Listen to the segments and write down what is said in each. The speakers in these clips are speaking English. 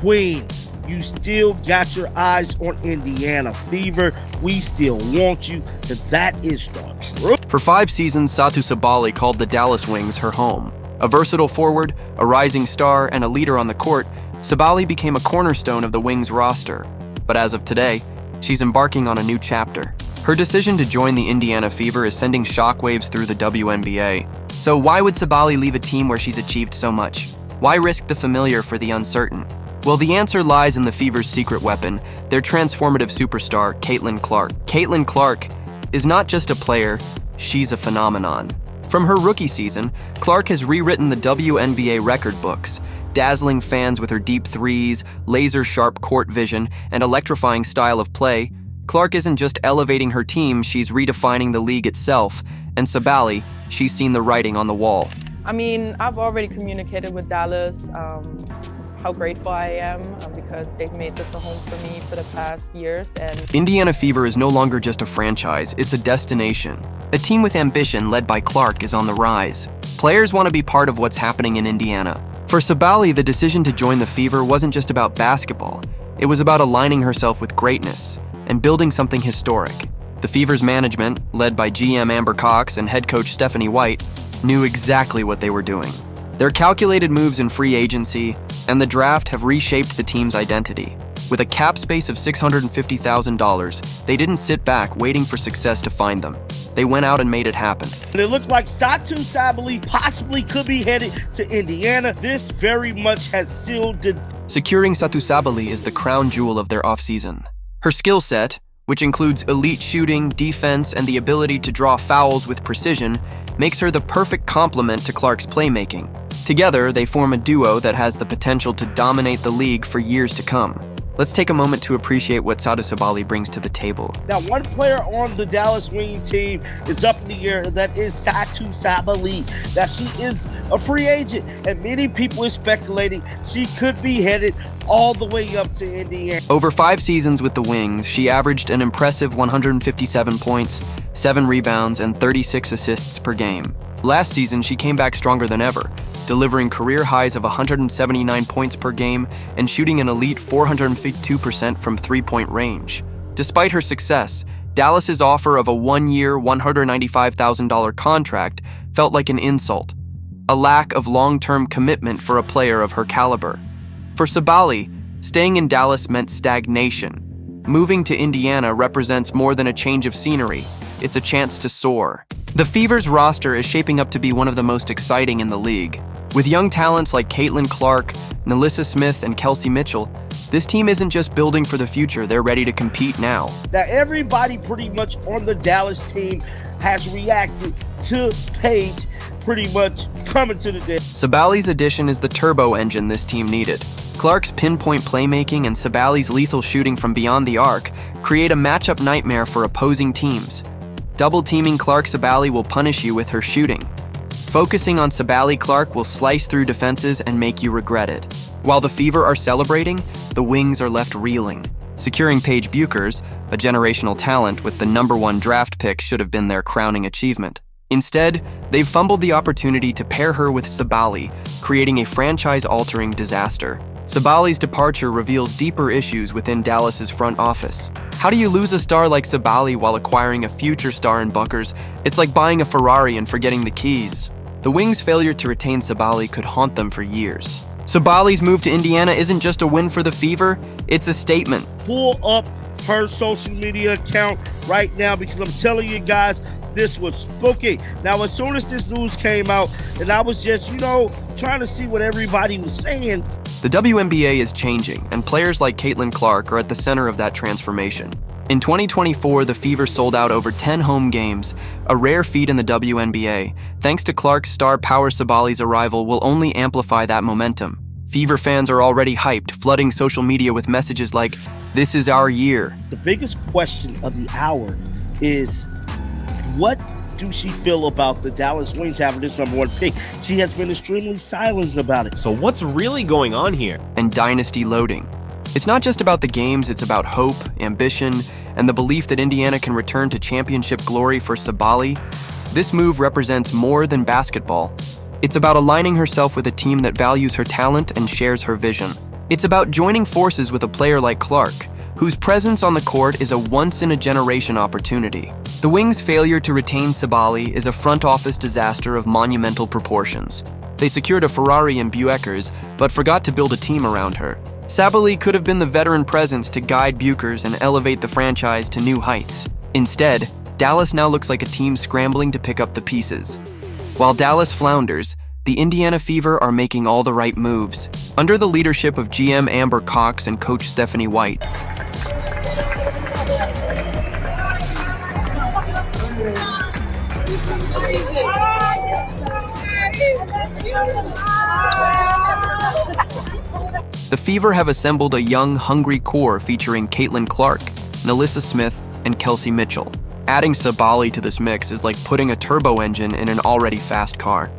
queen, you still got your eyes on Indiana Fever. We still want you, and that is the truth. For 5 seasons, Satu Sabally called the Dallas Wings her home. A versatile forward, a rising star, and a leader on the court, Sabally became a cornerstone of the Wings roster. But as of today, she's embarking on a new chapter. Her decision to join the Indiana Fever is sending shockwaves through the WNBA. So why would Sabally leave a team where she's achieved so much? Why risk the familiar for the uncertain? Well, the answer lies in the Fever's secret weapon, their transformative superstar, Caitlin Clark. Caitlin Clark is not just a player, she's a phenomenon. From her rookie season, Clark has rewritten the WNBA record books, dazzling fans with her deep threes, laser-sharp court vision, and electrifying style of play. Clark isn't just elevating her team, she's redefining the league itself. And Sabally, she's seen the writing on the wall. I mean, I've already communicated with Dallas how grateful I am because they've made this a home for me for the past years. And Indiana Fever is no longer just a franchise, it's a destination. A team with ambition led by Clark is on the rise. Players want to be part of what's happening in Indiana. For Sabally, the decision to join the Fever wasn't just about basketball. It was about aligning herself with greatness and building something historic. The Fever's management, led by GM Amber Cox and head coach Stephanie White, knew exactly what they were doing. Their calculated moves in free agency and the draft have reshaped the team's identity. With a cap space of $650,000, they didn't sit back waiting for success to find them. They went out and made it happen. And it looks like Satu Sabally possibly could be headed to Indiana. This very much has sealed the... Securing Satu Sabally is the crown jewel of their offseason. Her skill set, which includes elite shooting, defense, and the ability to draw fouls with precision, makes her the perfect complement to Clark's playmaking. Together, they form a duo that has the potential to dominate the league for years to come. Let's take a moment to appreciate what Satu Sabally brings to the table. Now, one player on the Dallas Wing team is up in the air. That is Satu Sabally. Now, she is a free agent, and many people are speculating she could be headed all the way up to Indiana. Over 5 seasons with the Wings, she averaged an impressive 157 points, 7 rebounds, and 36 assists per game. Last season, she came back stronger than ever, delivering career highs of 179 points per game and shooting an elite 452% from three-point range. Despite her success, Dallas's offer of a 1-year, $195,000 contract felt like an insult, a lack of long-term commitment for a player of her caliber. For Sabally, staying in Dallas meant stagnation. Moving to Indiana represents more than a change of scenery. It's a chance to soar. The Fever's roster is shaping up to be one of the most exciting in the league. With young talents like Caitlin Clark, Nalissa Smith, and Kelsey Mitchell, this team isn't just building for the future, they're ready to compete now. Now, everybody pretty much on the Dallas team has reacted to Paige pretty much coming to the day. Sabally's addition is the turbo engine this team needed. Clark's pinpoint playmaking and Sabally's lethal shooting from beyond the arc create a matchup nightmare for opposing teams. Double-teaming Clark Sabally will punish you with her shooting. Focusing on Sabally Clark will slice through defenses and make you regret it. While the Fever are celebrating, the Wings are left reeling. Securing Paige Buchers, a generational talent with the #1 draft pick, should have been their crowning achievement. Instead, they've fumbled the opportunity to pair her with Sabally, creating a franchise-altering disaster. Sabally's departure reveals deeper issues within Dallas's front office. How do you lose a star like Sabally while acquiring a future star in Buchers? It's like buying a Ferrari and forgetting the keys. The Wings' failure to retain Sabally could haunt them for years. Sabally's move to Indiana isn't just a win for the Fever, it's a statement. Pull up her social media account right now because I'm telling you guys, this was spooky. Now, as soon as this news came out, and I was just, trying to see what everybody was saying. The WNBA is changing, and players like Caitlin Clark are at the center of that transformation. In 2024, the Fever sold out over 10 home games, a rare feat in the WNBA. Thanks to Clark's star power, Sabally's arrival will only amplify that momentum. Fever fans are already hyped, flooding social media with messages like, "This is our year." The biggest question of the hour is, what do she feel about the Dallas Wings having this #1 pick? She has been extremely silent about it. So what's really going on here? And dynasty loading. It's not just about the games, it's about hope, ambition, and the belief that Indiana can return to championship glory. For Sabally, this move represents more than basketball. It's about aligning herself with a team that values her talent and shares her vision. It's about joining forces with a player like Clark, whose presence on the court is a once-in-a-generation opportunity. The Wings' failure to retain Sabally is a front office disaster of monumental proportions. They secured a Ferrari in Buekers, but forgot to build a team around her. Sabally could have been the veteran presence to guide Buekers and elevate the franchise to new heights. Instead, Dallas now looks like a team scrambling to pick up the pieces. While Dallas flounders, the Indiana Fever are making all the right moves. Under the leadership of GM Amber Cox and coach Stephanie White, the Fever have assembled a young, hungry core featuring Caitlin Clark, Nalissa Smith, and Kelsey Mitchell. Adding Sabally to this mix is like putting a turbo engine in an already fast car.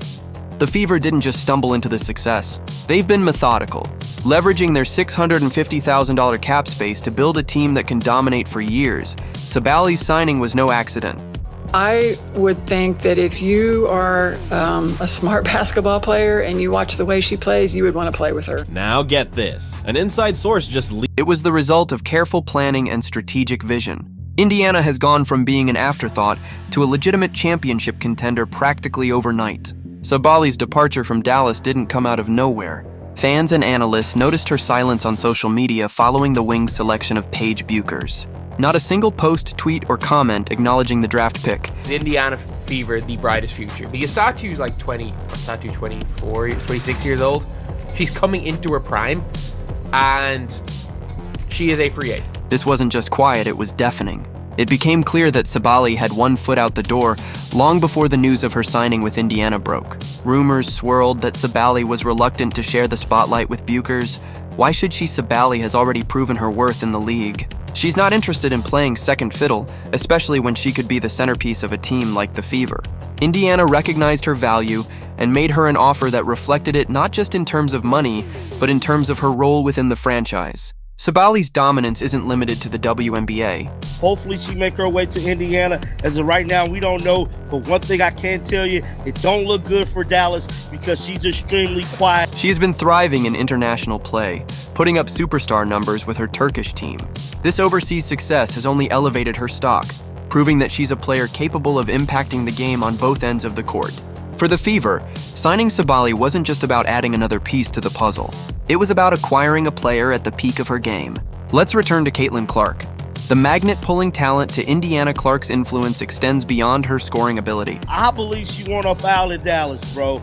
The Fever didn't just stumble into this success. They've been methodical, leveraging their $650,000 cap space to build a team that can dominate for years. Sabally's signing was no accident. I would think that if you are a smart basketball player and you watch the way she plays, you would want to play with her. Now get this. An inside source just It was the result of careful planning and strategic vision. Indiana has gone from being an afterthought to a legitimate championship contender practically overnight. Sabally's departure from Dallas didn't come out of nowhere. Fans and analysts noticed her silence on social media following the Wings' selection of Paige Buekers. Not a single post, tweet, or comment acknowledging the draft pick. Indiana Fever, the brightest future. Because Satou's like 24, 26 years old. She's coming into her prime, and she is a free agent. This wasn't just quiet, it was deafening. It became clear that Sabally had one foot out the door long before the news of her signing with Indiana broke. Rumors swirled that Sabally was reluctant to share the spotlight with Buekers. Why should she? Sabally has already proven her worth in the league. She's not interested in playing second fiddle, especially when she could be the centerpiece of a team like the Fever. Indiana recognized her value and made her an offer that reflected it not just in terms of money, but in terms of her role within the franchise. Sabally's dominance isn't limited to the WNBA. Hopefully she make her way to Indiana. As of right now, we don't know. But one thing I can tell you, it don't look good for Dallas because she's extremely quiet. She has been thriving in international play, putting up superstar numbers with her Turkish team. This overseas success has only elevated her stock, proving that she's a player capable of impacting the game on both ends of the court. For the Fever, signing Sabally wasn't just about adding another piece to the puzzle. It was about acquiring a player at the peak of her game. Let's return to Caitlin Clark. The magnet-pulling talent to Indiana, Clark's influence extends beyond her scoring ability. I believe she won up out in Dallas, bro.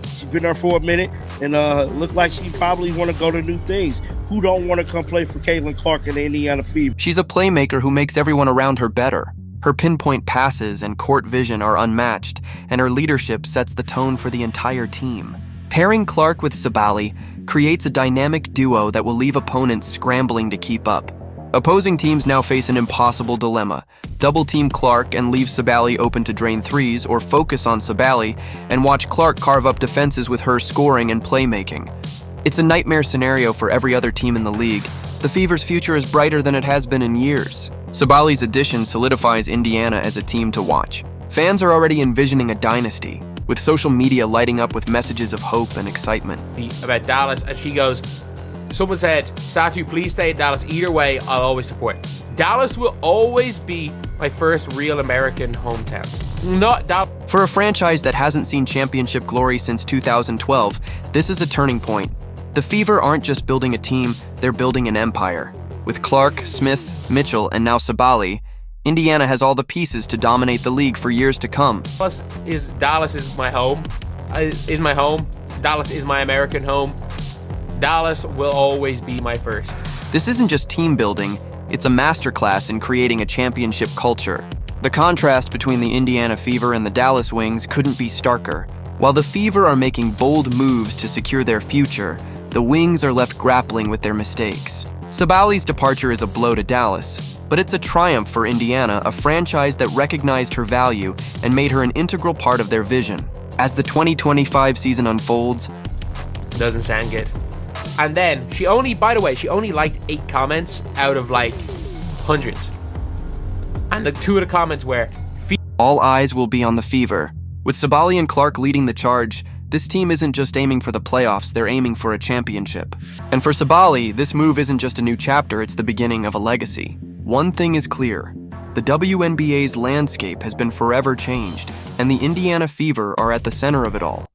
She's been there for a minute, and looked like she probably want to go to new things. Who don't want to come play for Caitlin Clark in the Indiana Fever? She's a playmaker who makes everyone around her better. Her pinpoint passes and court vision are unmatched, and her leadership sets the tone for the entire team. Pairing Clark with Sabally creates a dynamic duo that will leave opponents scrambling to keep up. Opposing teams now face an impossible dilemma: double-team Clark and leave Sabally open to drain threes, or focus on Sabally and watch Clark carve up defenses with her scoring and playmaking. It's a nightmare scenario for every other team in the league. The Fever's future is brighter than it has been in years. Sabally's addition solidifies Indiana as a team to watch. Fans are already envisioning a dynasty, with social media lighting up with messages of hope and excitement. About Dallas, and she goes, someone said, Satu, please stay in Dallas. Either way, I'll always support. Dallas will always be my first real American hometown. Not Dallas. For a franchise that hasn't seen championship glory since 2012, this is a turning point. The Fever aren't just building a team, they're building an empire. With Clark, Smith, Mitchell, and now Sabally, Indiana has all the pieces to dominate the league for years to come. Dallas is my home. Dallas is my American home. Dallas will always be my first. This isn't just team building, it's a masterclass in creating a championship culture. The contrast between the Indiana Fever and the Dallas Wings couldn't be starker. While the Fever are making bold moves to secure their future, the Wings are left grappling with their mistakes. Sabally's departure is a blow to Dallas, but it's a triumph for Indiana, a franchise that recognized her value and made her an integral part of their vision. As the 2025 season unfolds, doesn't sound good. And then she only liked 8 comments out of like hundreds. And the 2 of the comments were, all eyes will be on the Fever. With Sabally and Clark leading the charge, This team isn't just aiming for the playoffs, they're aiming for a championship. And for Sabally, this move isn't just a new chapter, it's the beginning of a legacy. One thing is clear. The WNBA's landscape has been forever changed, and the Indiana Fever are at the center of it all.